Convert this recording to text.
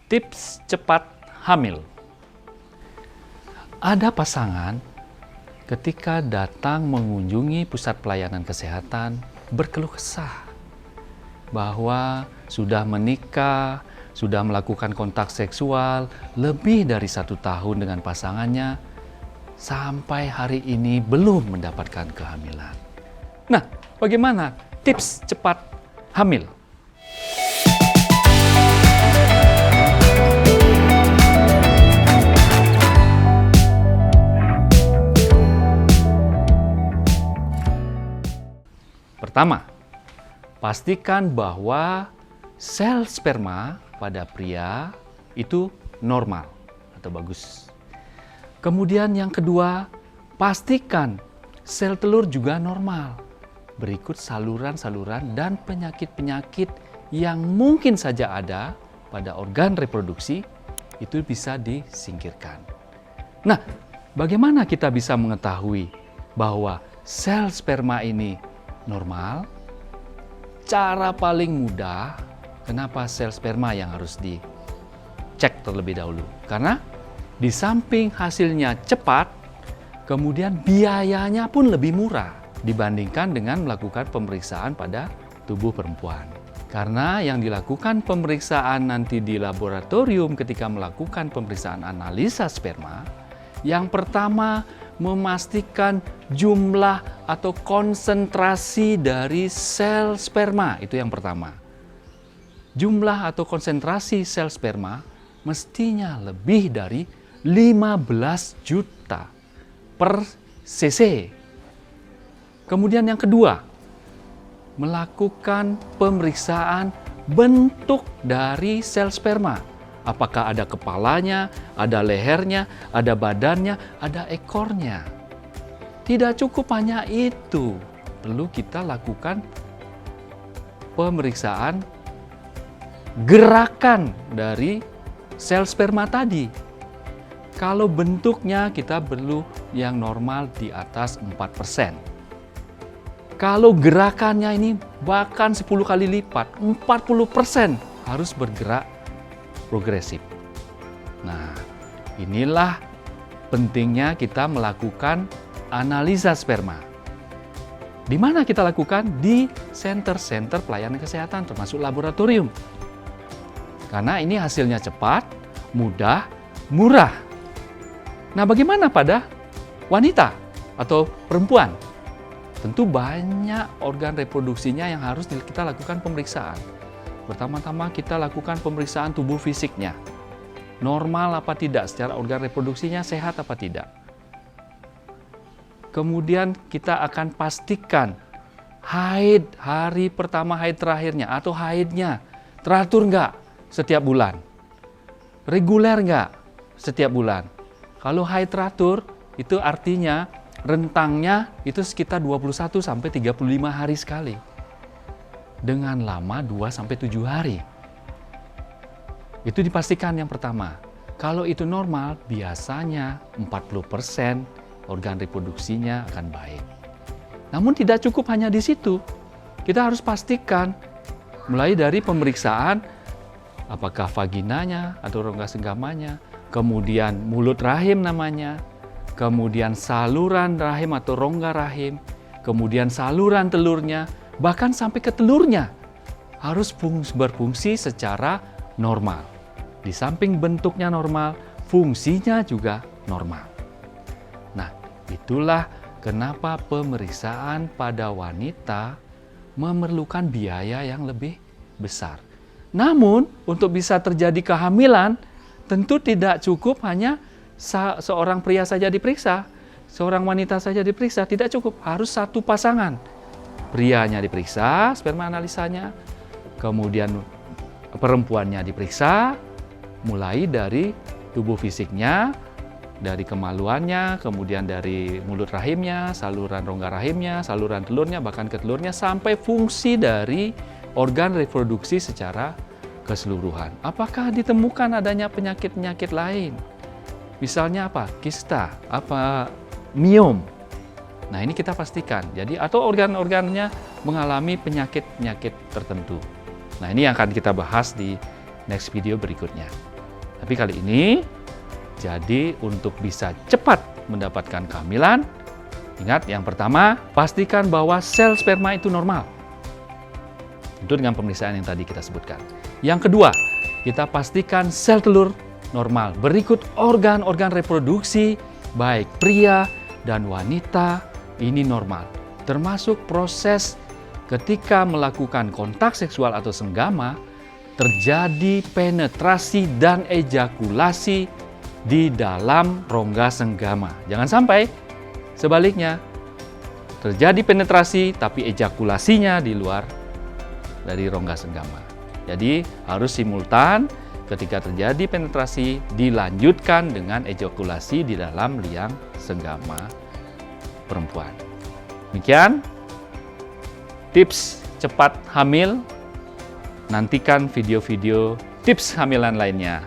Tips cepat hamil. Ada pasangan ketika datang mengunjungi pusat pelayanan kesehatan berkeluh kesah bahwa sudah menikah, sudah melakukan kontak seksual lebih dari 1 tahun dengan pasangannya, sampai hari ini belum mendapatkan kehamilan. Nah, bagaimana tips cepat hamil? Pertama, pastikan bahwa sel sperma pada pria itu normal atau bagus. Kemudian yang kedua, pastikan sel telur juga normal. Berikut saluran-saluran dan penyakit-penyakit yang mungkin saja ada pada organ reproduksi itu bisa disingkirkan. Nah, bagaimana kita bisa mengetahui bahwa sel sperma ini normal? Cara paling mudah, kenapa sel sperma yang harus dicek terlebih dahulu? Karena di samping hasilnya cepat, kemudian biayanya pun lebih murah dibandingkan dengan melakukan pemeriksaan pada tubuh perempuan. Karena yang dilakukan pemeriksaan nanti di laboratorium ketika melakukan pemeriksaan analisa sperma, yang pertama memastikan jumlah atau konsentrasi dari sel sperma, itu yang pertama. Jumlah atau konsentrasi sel sperma mestinya lebih dari 15 juta per cc. Kemudian yang kedua, melakukan pemeriksaan bentuk dari sel sperma. Apakah ada kepalanya, ada lehernya, ada badannya, ada ekornya. Tidak cukup hanya itu. Perlu kita lakukan pemeriksaan gerakan dari sel sperma tadi. Kalau bentuknya kita perlu yang normal di atas 4%. Kalau gerakannya ini bahkan 10 kali lipat, 40% harus bergerak progresif. Nah, inilah pentingnya kita melakukan analisa sperma. Di mana kita lakukan? Di center-center pelayanan kesehatan, termasuk laboratorium. Karena ini hasilnya cepat, mudah, murah. Nah, bagaimana pada wanita atau perempuan? Tentu banyak organ reproduksinya yang harus kita lakukan pemeriksaan. Pertama-tama kita lakukan pemeriksaan tubuh fisiknya. Normal apa tidak secara organ reproduksinya, sehat apa tidak. Kemudian kita akan pastikan haid, hari pertama haid terakhirnya atau haidnya teratur nggak setiap bulan. Reguler nggak setiap bulan. Kalau haid teratur itu artinya rentangnya itu sekitar 21 sampai 35 hari sekali. Dengan lama 2-7 hari. Itu dipastikan yang pertama. Kalau itu normal, biasanya 40% organ reproduksinya akan baik. Namun tidak cukup hanya di situ. Kita harus pastikan mulai dari pemeriksaan apakah vaginanya atau rongga senggamanya, kemudian mulut rahim namanya, kemudian saluran rahim atau rongga rahim, kemudian saluran telurnya, bahkan sampai ke telurnya harus berfungsi secara normal. Di samping bentuknya normal, fungsinya juga normal. Nah, itulah kenapa pemeriksaan pada wanita memerlukan biaya yang lebih besar. Namun, untuk bisa terjadi kehamilan, tentu tidak cukup hanya seorang pria saja diperiksa, seorang wanita saja diperiksa, tidak cukup, harus satu pasangan. Prianya diperiksa, sperma analisanya, kemudian perempuannya diperiksa, mulai dari tubuh fisiknya, dari kemaluannya, kemudian dari mulut rahimnya, saluran rongga rahimnya, saluran telurnya, bahkan ke telurnya, sampai fungsi dari organ reproduksi secara keseluruhan. Apakah ditemukan adanya penyakit-penyakit lain? Misalnya apa? Kista, apa miom. Nah, ini kita pastikan. Jadi atau organ-organnya mengalami penyakit-penyakit tertentu. Nah, ini yang akan kita bahas di next video berikutnya. Tapi kali ini, jadi untuk bisa cepat mendapatkan kehamilan, ingat yang pertama, pastikan bahwa sel sperma itu normal. Itu dengan pemeriksaan yang tadi kita sebutkan. Yang kedua, kita pastikan sel telur normal. Berikut organ-organ reproduksi, baik pria dan wanita, ini normal. Termasuk proses ketika melakukan kontak seksual atau senggama, terjadi penetrasi dan ejakulasi di dalam rongga senggama. Jangan sampai sebaliknya, terjadi penetrasi tapi ejakulasinya di luar dari rongga senggama. Jadi harus simultan, ketika terjadi penetrasi dilanjutkan dengan ejakulasi di dalam liang senggama perempuan. Demikian tips cepat hamil. Nantikan video-video tips hamilan lainnya.